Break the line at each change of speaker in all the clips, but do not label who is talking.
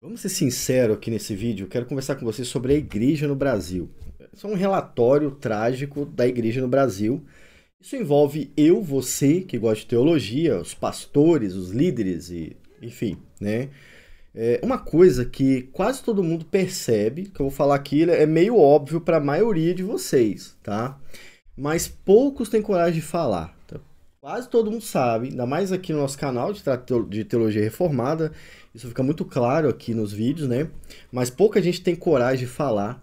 Vamos ser sinceros aqui nesse vídeo. Eu quero conversar com você sobre a igreja no Brasil. Isso é um relatório trágico da igreja no Brasil. Isso envolve eu, você, que gosta de teologia, os pastores, os líderes e, enfim, né? É uma coisa que quase todo mundo percebe, que eu vou falar aqui, é meio óbvio para a maioria de vocês, tá? Mas poucos têm coragem de falar. Tá? Quase todo mundo sabe, ainda mais aqui no nosso canal de teologia reformada, isso fica muito claro aqui nos vídeos, né? Mas pouca gente tem coragem de falar.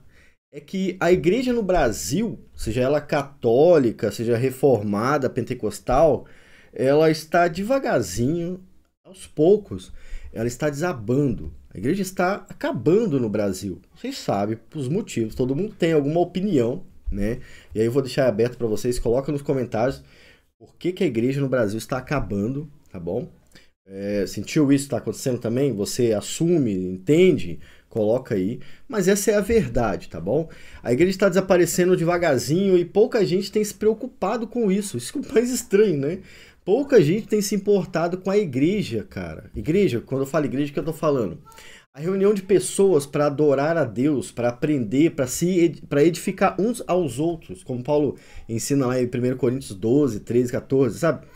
É que a igreja no Brasil, seja ela católica, seja reformada, pentecostal, ela está devagarzinho, aos poucos, ela está desabando. A igreja está acabando no Brasil. Vocês sabem os motivos, todo mundo tem alguma opinião, né? E aí eu vou deixar aberto para vocês, coloca nos comentários por que a igreja no Brasil está acabando, tá bom? Sentiu isso está acontecendo também? Você assume, entende? Coloca aí. Mas essa é a verdade, tá bom? A igreja está desaparecendo devagarzinho e pouca gente tem se preocupado com isso. Isso é um país estranho, né? Pouca gente tem se importado com a igreja, cara. Igreja, quando eu falo igreja, o que eu tô falando? A reunião de pessoas para adorar a Deus, para aprender, para edificar uns aos outros, como Paulo ensina lá em 1 Coríntios 12, 13, 14, sabe?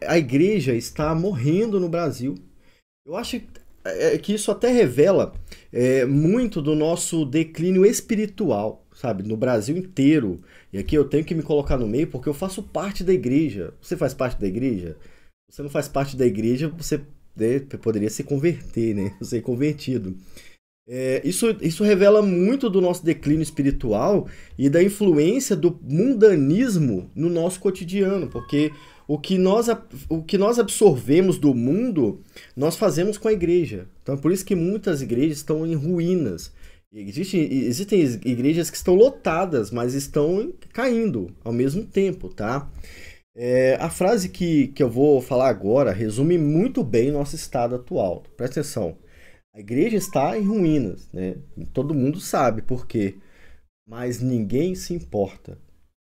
A igreja está morrendo no Brasil. Eu acho que isso até revela muito do nosso declínio espiritual, sabe? No Brasil inteiro. E aqui eu tenho que me colocar no meio porque eu faço parte da igreja. Você faz parte da igreja? Você não faz parte da igreja, você poderia se converter, né? Ser convertido. Isso revela muito do nosso declínio espiritual e da influência do mundanismo no nosso cotidiano, porque o que nós absorvemos do mundo, nós fazemos com a igreja. Então, é por isso que muitas igrejas estão em ruínas. Existem igrejas que estão lotadas, mas estão caindo ao mesmo tempo, tá? A frase que eu vou falar agora resume muito bem nosso estado atual. Presta atenção. A igreja está em ruínas, né? Todo mundo sabe por quê. Mas ninguém se importa.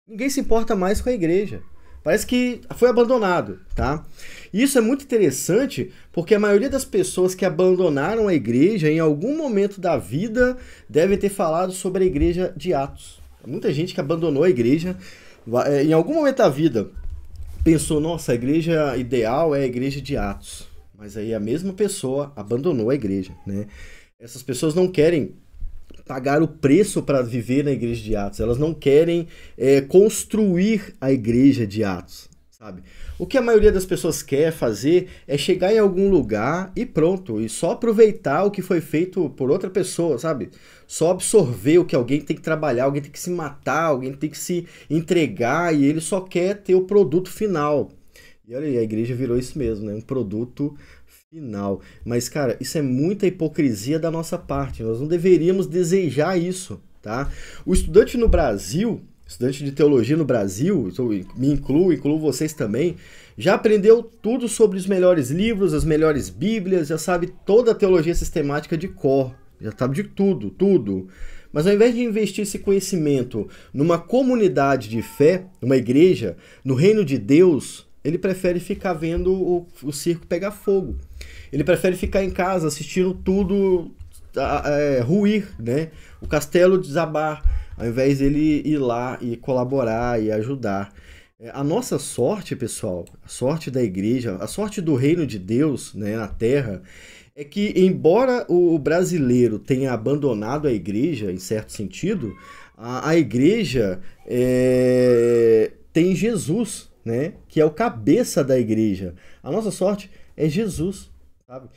Ninguém se importa mais com a igreja. Parece que foi abandonado, tá? E isso é muito interessante porque a maioria das pessoas que abandonaram a igreja em algum momento da vida devem ter falado sobre a igreja de Atos. Muita gente que abandonou a igreja em algum momento da vida pensou, nossa, a igreja ideal é a igreja de Atos. Mas aí a mesma pessoa abandonou a igreja, né? Essas pessoas não querem pagar o preço para viver na igreja de Atos. Elas não querem construir a igreja de Atos, sabe? O que a maioria das pessoas quer fazer é chegar em algum lugar e pronto, e só aproveitar o que foi feito por outra pessoa, sabe? Só absorver o que alguém tem que trabalhar, alguém tem que se matar, alguém tem que se entregar e ele só quer ter o produto final. E olha aí, a igreja virou isso mesmo, né? Um produto final. Mas, cara, isso é muita hipocrisia da nossa parte. Nós não deveríamos desejar isso, tá? O estudante no Brasil, estudante de teologia no Brasil, me incluo vocês também, já aprendeu tudo sobre os melhores livros, as melhores bíblias, já sabe toda a teologia sistemática de cor, já sabe de tudo, tudo. Mas ao invés de investir esse conhecimento numa comunidade de fé, numa igreja, no reino de Deus, ele prefere ficar vendo o circo pegar fogo. Ele prefere ficar em casa assistindo tudo ruir, né? O castelo desabar, ao invés dele ir lá e colaborar e ajudar. A nossa sorte, pessoal, a sorte da igreja, a sorte do reino de Deus, né, na terra, é que embora o brasileiro tenha abandonado a igreja, em certo sentido, a igreja tem Jesus, né, que é o cabeça da igreja. A nossa sorte é Jesus, sabe?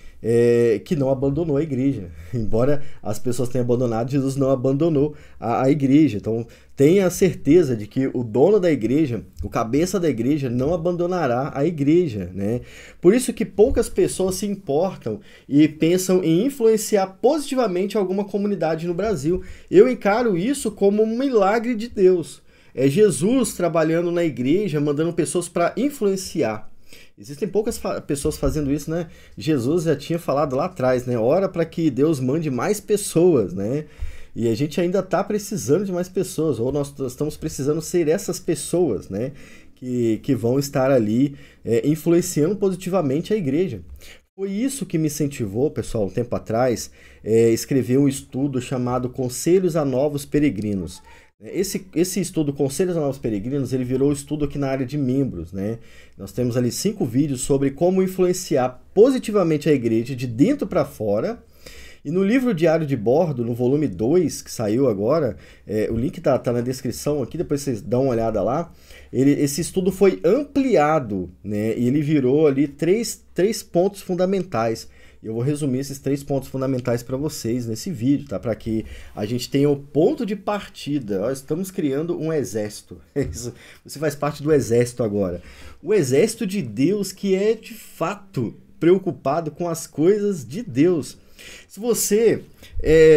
Que não abandonou a igreja. Embora as pessoas tenham abandonado, Jesus não abandonou a igreja. Então tenha certeza de que o dono da igreja, o cabeça da igreja, não abandonará a igreja, né? Por isso que poucas pessoas se importam e pensam em influenciar positivamente alguma comunidade no Brasil. Eu encaro isso como um milagre de Deus. É Jesus trabalhando na igreja, mandando pessoas para influenciar. Existem poucas pessoas fazendo isso, né? Jesus já tinha falado lá atrás, né? Ora para que Deus mande mais pessoas, né? E a gente ainda está precisando de mais pessoas, ou nós estamos precisando ser essas pessoas, né? Que vão estar ali influenciando positivamente a igreja. Foi isso que me incentivou, pessoal, um tempo atrás, escrever um estudo chamado Conselhos a Novos Peregrinos. Esse estudo, Conselhos a Novos Peregrinos, ele virou estudo aqui na área de membros, né? Nós temos ali 5 vídeos sobre como influenciar positivamente a igreja de dentro para fora. E no livro Diário de Bordo, no volume 2, que saiu agora, o link tá na descrição aqui, depois vocês dão uma olhada lá. Esse estudo foi ampliado, né? E ele virou ali três pontos fundamentais. Eu vou resumir esses 3 pontos fundamentais para vocês nesse vídeo, tá? Para que a gente tenha o ponto de partida. Ó, estamos criando um exército. Você faz parte do exército agora. O exército de Deus que é, de fato, preocupado com as coisas de Deus. Se você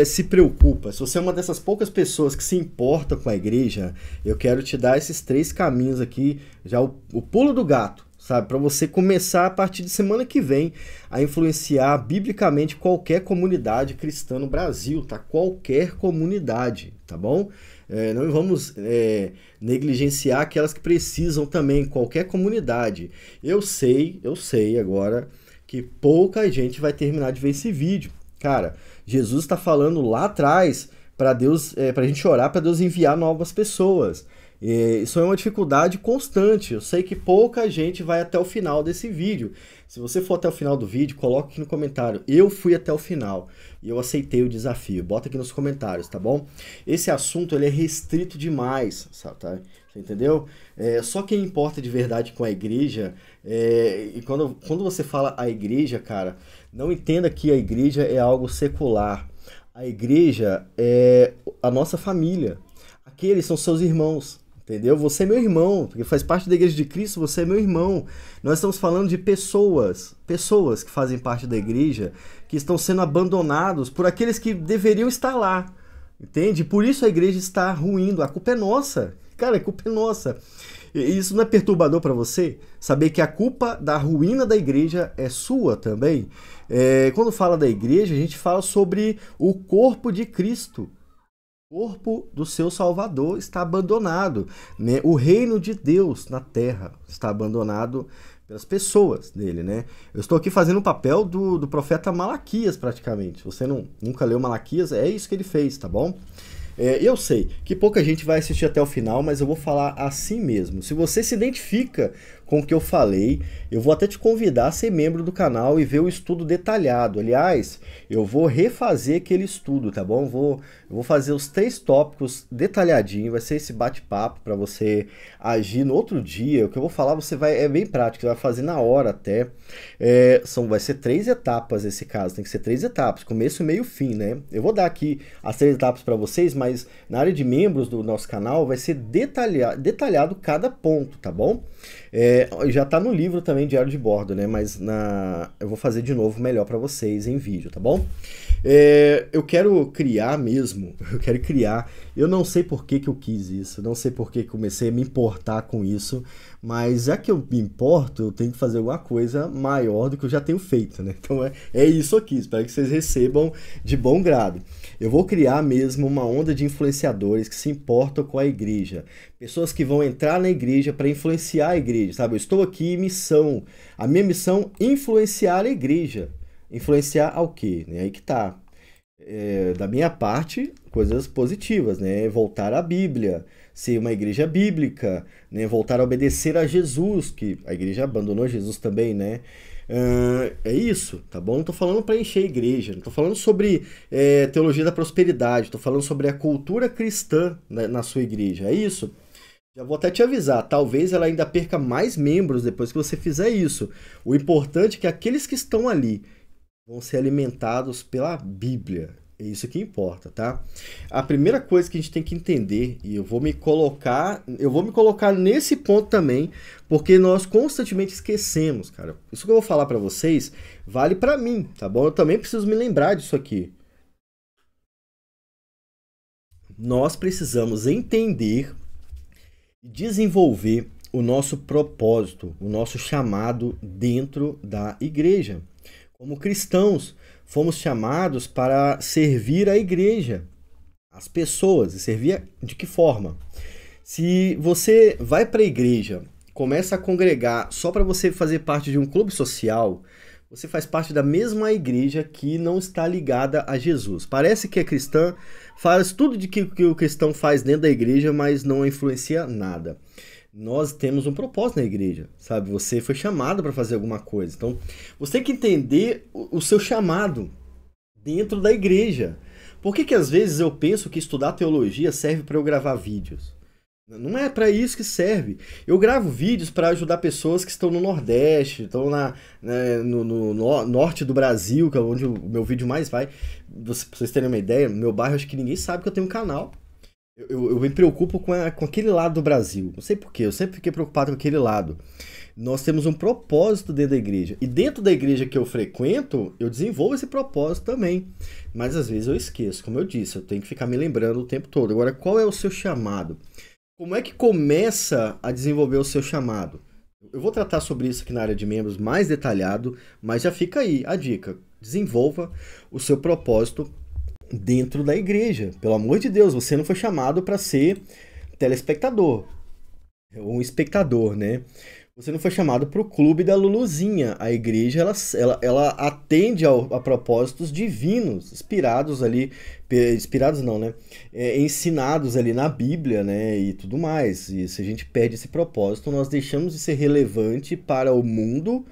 se preocupa, se você é uma dessas poucas pessoas que se importa com a igreja, eu quero te dar esses 3 caminhos aqui, já o pulo do gato, sabe? Para você começar a partir de semana que vem a influenciar biblicamente qualquer comunidade cristã no Brasil, tá? Qualquer comunidade, tá bom? Não vamos negligenciar aquelas que precisam também, qualquer comunidade. Eu sei agora que pouca gente vai terminar de ver esse vídeo. Cara, Jesus está falando lá atrás para Deus, para a gente orar para Deus enviar novas pessoas. Isso é uma dificuldade constante. Eu sei que pouca gente vai até o final desse vídeo. Se você for até o final do vídeo, coloque aqui no comentário. Eu fui até o final e eu aceitei o desafio. Bota aqui nos comentários, tá bom? Esse assunto ele é restrito demais, sabe, tá? Você entendeu? Só quem importa de verdade com a igreja, e quando você fala a igreja, cara, não entenda que a igreja é algo secular. A igreja é a nossa família. Aqueles são seus irmãos, entendeu? Você é meu irmão, porque faz parte da igreja de Cristo, você é meu irmão. Nós estamos falando de pessoas que fazem parte da igreja, que estão sendo abandonados por aqueles que deveriam estar lá, entende? Por isso a igreja está ruindo, a culpa é nossa. Cara, a culpa é nossa. E isso não é perturbador para você? Saber que a culpa da ruína da igreja é sua também? Quando fala da igreja, a gente fala sobre o corpo de Cristo. O corpo do seu Salvador está abandonado, né? O reino de Deus na terra está abandonado pelas pessoas dele, né? Eu estou aqui fazendo o papel do profeta Malaquias, praticamente. Você nunca leu Malaquias? É isso que ele fez, tá bom? Eu sei que pouca gente vai assistir até o final, mas eu vou falar assim mesmo. Se você se identifica com o que eu falei, eu vou até te convidar a ser membro do canal e ver o estudo detalhado. Aliás, eu vou refazer aquele estudo, tá bom? Eu vou fazer os 3 tópicos detalhadinho, vai ser esse bate-papo para você agir no outro dia. O que eu vou falar é bem prático, você vai fazer na hora até. Vai ser 3 etapas esse caso, tem que ser 3 etapas, começo, meio, fim, né? Eu vou dar aqui as 3 etapas para vocês, mas na área de membros do nosso canal vai ser detalhado cada ponto, tá bom? Já tá no livro também, Diário de Bordo, né? Mas eu vou fazer de novo melhor para vocês em vídeo, tá bom? Eu quero criar mesmo, eu não sei por que eu quis isso, não sei por que comecei a me importar com isso, mas já que eu me importo, eu tenho que fazer alguma coisa maior do que eu já tenho feito, né? Então é isso aqui, espero que vocês recebam de bom grado. Eu vou criar mesmo uma onda de influenciadores que se importam com a igreja, pessoas que vão entrar na igreja para influenciar a igreja, sabe? Eu estou aqui em missão, a minha missão é influenciar a igreja. Influenciar ao quê? Aí que tá. Da minha parte, coisas positivas, né? Voltar à Bíblia, ser uma igreja bíblica, né? Voltar a obedecer a Jesus, que a igreja abandonou Jesus também, né? É isso, tá bom? Não tô falando para encher a igreja, não tô falando sobre teologia da prosperidade, tô falando sobre a cultura cristã na sua igreja, é isso? Já vou até te avisar, talvez ela ainda perca mais membros depois que você fizer isso. O importante é que aqueles que estão ali vão ser alimentados pela Bíblia. É isso que importa, tá? A primeira coisa que a gente tem que entender, e eu vou me colocar nesse ponto também, porque nós constantemente esquecemos, cara. Isso que eu vou falar para vocês vale para mim, tá bom? Eu também preciso me lembrar disso aqui. Nós precisamos entender e desenvolver o nosso propósito, o nosso chamado dentro da igreja. Como cristãos, fomos chamados para servir a igreja, as pessoas. E servir de que forma? Se você vai para a igreja, começa a congregar só para você fazer parte de um clube social, você faz parte da mesma igreja que não está ligada a Jesus. Parece que é cristã, faz tudo de que o cristão faz dentro da igreja, mas não influencia nada. Nós temos um propósito na igreja, sabe? Você foi chamado para fazer alguma coisa. Então, você tem que entender o seu chamado dentro da igreja. Por que às vezes eu penso que estudar teologia serve para eu gravar vídeos? Não é para isso que serve. Eu gravo vídeos para ajudar pessoas que estão no Nordeste, estão no norte do Brasil, que é onde o meu vídeo mais vai. Pra vocês terem uma ideia, no meu bairro acho que ninguém sabe que eu tenho um canal. Eu me preocupo com aquele lado do Brasil. Não sei porquê, eu sempre fiquei preocupado com aquele lado. Nós temos um propósito dentro da igreja. E dentro da igreja que eu frequento, eu desenvolvo esse propósito também. Mas às vezes eu esqueço, como eu disse, eu tenho que ficar me lembrando o tempo todo. Agora, qual é o seu chamado? Como é que começa a desenvolver o seu chamado? Eu vou tratar sobre isso aqui na área de membros mais detalhado, mas já fica aí a dica. Desenvolva o seu propósito dentro da igreja. Pelo amor de Deus, você não foi chamado para ser telespectador ou um espectador, né? Você não foi chamado para o clube da Luluzinha. A igreja, ela atende a propósitos divinos, inspirados ali, inspirados não, né? Ensinados ali na Bíblia, né? E tudo mais. E se a gente perde esse propósito, nós deixamos de ser relevante para o mundo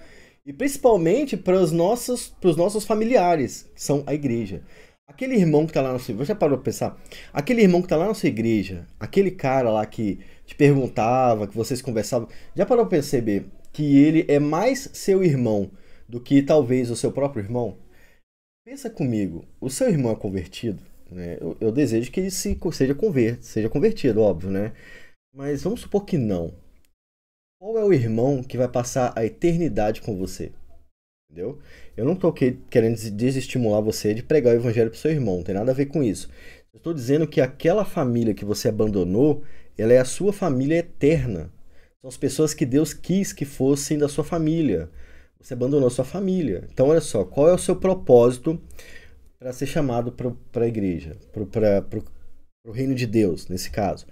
e principalmente para os nossos familiares, que são a igreja. Aquele irmão que tá lá na sua igreja, você já parou pra pensar? Aquele irmão que tá lá na sua igreja, aquele cara lá que te perguntava, que vocês conversavam, já parou pra perceber que ele é mais seu irmão do que talvez o seu próprio irmão? Pensa comigo, o seu irmão é convertido, né? Eu desejo que ele seja convertido, óbvio, né? Mas vamos supor que não. Qual é o irmão que vai passar a eternidade com você? Entendeu? Eu não estou querendo desestimular você de pregar o evangelho para o seu irmão, não tem nada a ver com isso. Eu estou dizendo que aquela família que você abandonou, ela é a sua família eterna. São as pessoas que Deus quis que fossem da sua família. Você abandonou a sua família. Então, olha só, qual é o seu propósito para ser chamado para a igreja, para o reino de Deus, nesse caso?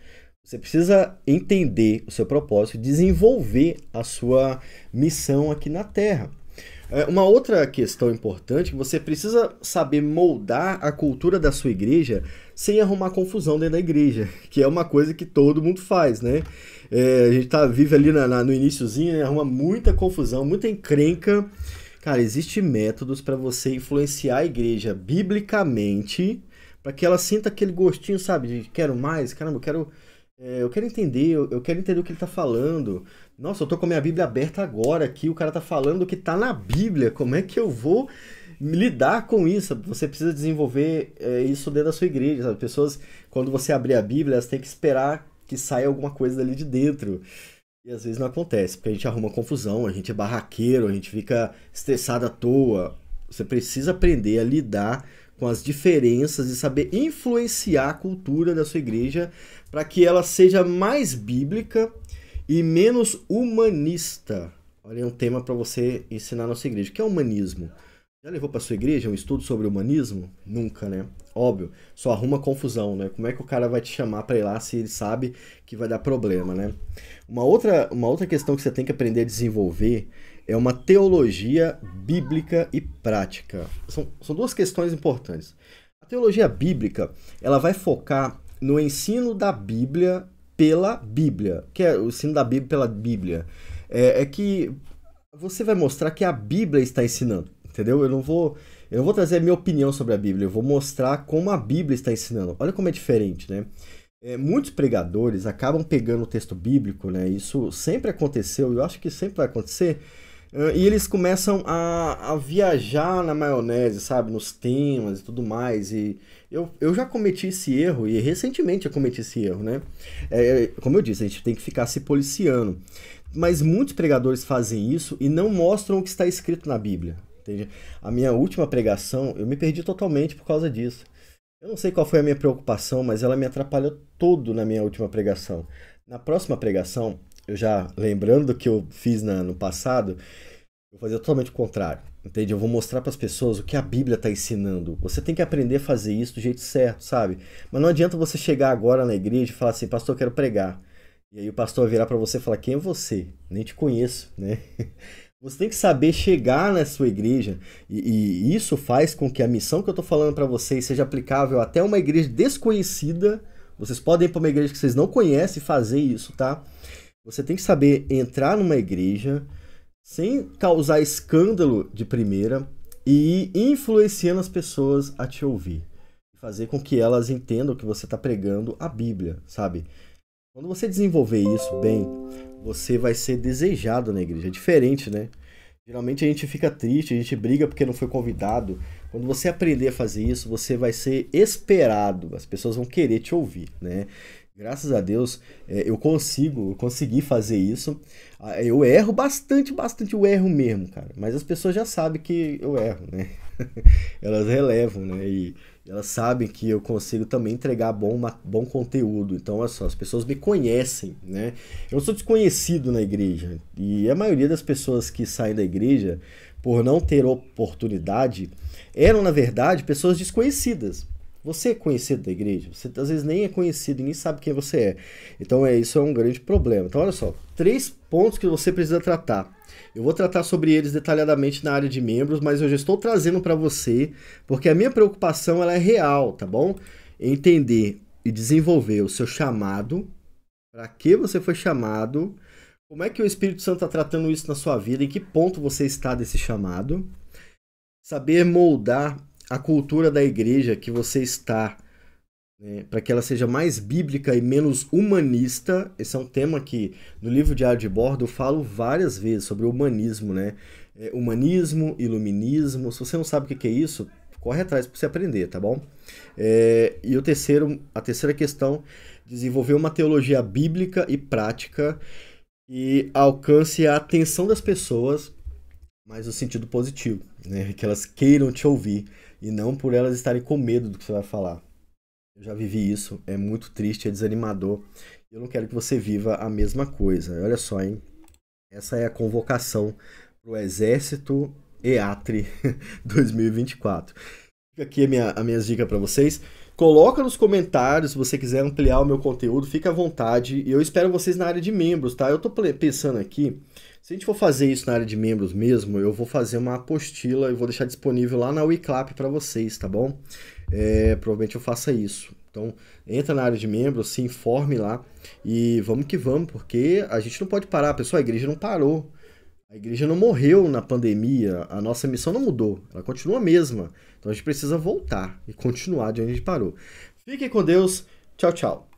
Você precisa entender o seu propósito e desenvolver a sua missão aqui na Terra. Uma outra questão importante é que você precisa saber moldar a cultura da sua igreja sem arrumar confusão dentro da igreja, que é uma coisa que todo mundo faz, né? A gente vive ali no iniciozinho, né? Arruma muita confusão, muita encrenca. Cara, existem métodos para você influenciar a igreja biblicamente, para que ela sinta aquele gostinho, sabe, de quero mais, caramba, eu quero entender, eu quero entender o que ele está falando. Nossa, eu tô com a minha Bíblia aberta agora aqui, o cara tá falando o que tá na Bíblia, como é que eu vou lidar com isso? Você precisa desenvolver isso dentro da sua igreja, sabe? Pessoas, quando você abrir a Bíblia, elas têm que esperar que saia alguma coisa dali de dentro. E às vezes não acontece, porque a gente arruma confusão, a gente é barraqueiro, a gente fica estressado à toa. Você precisa aprender a lidar com as diferenças e saber influenciar a cultura da sua igreja para que ela seja mais bíblica e menos humanista. Olha, um tema para você ensinar na sua igreja. O que é humanismo? Já levou para sua igreja um estudo sobre humanismo? Nunca, né? Óbvio, só arruma confusão, né? Como é que o cara vai te chamar para ir lá se ele sabe que vai dar problema, né? Uma outra questão que você tem que aprender a desenvolver é uma teologia bíblica e prática. São duas questões importantes. A teologia bíblica, ela vai focar no ensino da Bíblia pela Bíblia. Que é o ensino da Bíblia pela Bíblia. É que você vai mostrar que a Bíblia está ensinando, entendeu? Eu não vou trazer a minha opinião sobre a Bíblia, eu vou mostrar como a Bíblia está ensinando. Olha como é diferente, né? Muitos pregadores acabam pegando o texto bíblico, né? Isso sempre aconteceu, eu acho que sempre vai acontecer, e eles começam a viajar na maionese, sabe? Nos temas e tudo mais. E eu já cometi esse erro, e recentemente eu cometi esse erro, né? Como eu disse, a gente tem que ficar se policiando. Mas muitos pregadores fazem isso e não mostram o que está escrito na Bíblia. Entende? A minha última pregação, eu me perdi totalmente por causa disso. Eu não sei qual foi a minha preocupação, mas ela me atrapalhou todo na minha última pregação. Na próxima pregação, eu já lembrando do que eu fiz no passado, eu vou fazer totalmente o contrário. Entende? Eu vou mostrar para as pessoas o que a Bíblia está ensinando. Você tem que aprender a fazer isso do jeito certo, sabe? Mas não adianta você chegar agora na igreja e falar assim, pastor, eu quero pregar. E aí o pastor vai virar para você e falar, quem é você? Nem te conheço, né? Você tem que saber chegar na sua igreja e isso faz com que a missão que eu estou falando para vocês seja aplicável até uma igreja desconhecida. Vocês podem ir para uma igreja que vocês não conhecem e fazer isso, tá? Você tem que saber entrar numa igreja sem causar escândalo de primeira e ir influenciando as pessoas a te ouvir. Fazer com que elas entendam que você está pregando a Bíblia, sabe? Quando você desenvolver isso bem, você vai ser desejado na igreja. É diferente, né? Geralmente a gente fica triste, a gente briga porque não foi convidado. Quando você aprender a fazer isso, você vai ser esperado. As pessoas vão querer te ouvir, né? Graças a Deus, eu consegui fazer isso. Eu erro bastante, eu erro mesmo, cara. Mas as pessoas já sabem que eu erro, né? Elas relevam, né? E elas sabem que eu consigo também entregar bom conteúdo. Então, olha só, as pessoas me conhecem, né? Eu sou desconhecido na igreja. E a maioria das pessoas que saem da igreja, por não ter oportunidade, eram, na verdade, pessoas desconhecidas. Você é conhecido da igreja? Você às vezes nem é conhecido e nem sabe quem você é. Então isso é um grande problema. Então olha só, 3 pontos que você precisa tratar. Eu vou tratar sobre eles detalhadamente na área de membros, mas eu já estou trazendo para você, porque a minha preocupação ela é real, tá bom? Entender e desenvolver o seu chamado, para que você foi chamado, como é que o Espírito Santo está tratando isso na sua vida, em que ponto você está desse chamado, saber moldar a cultura da igreja que você está, né, para que ela seja mais bíblica e menos humanista. Esse é um tema que no livro Diário de Bordo eu falo várias vezes sobre o humanismo, né? Humanismo, iluminismo. Se você não sabe o que é isso, corre atrás para você aprender, tá bom? E a terceira questão, desenvolver uma teologia bíblica e prática e alcance a atenção das pessoas, mas no sentido positivo, né? Que elas queiram te ouvir e não por elas estarem com medo do que você vai falar. Eu já vivi isso, é muito triste, é desanimador. Eu não quero que você viva a mesma coisa. Olha só, hein? Essa é a convocação para o Exército EATRE 2024. Fica aqui a minha dica para vocês. Coloca nos comentários se você quiser ampliar o meu conteúdo, fica à vontade. E eu espero vocês na área de membros, tá? Eu tô pensando aqui, se a gente for fazer isso na área de membros mesmo, eu vou fazer uma apostila e vou deixar disponível lá na Wiclap para vocês, tá bom? Provavelmente eu faça isso. Então, entra na área de membros, se informe lá e vamos que vamos, porque a gente não pode parar. Pessoal, a igreja não parou. A igreja não morreu na pandemia, a nossa missão não mudou, ela continua a mesma. Então a gente precisa voltar e continuar de onde a gente parou. Fiquem com Deus, tchau, tchau.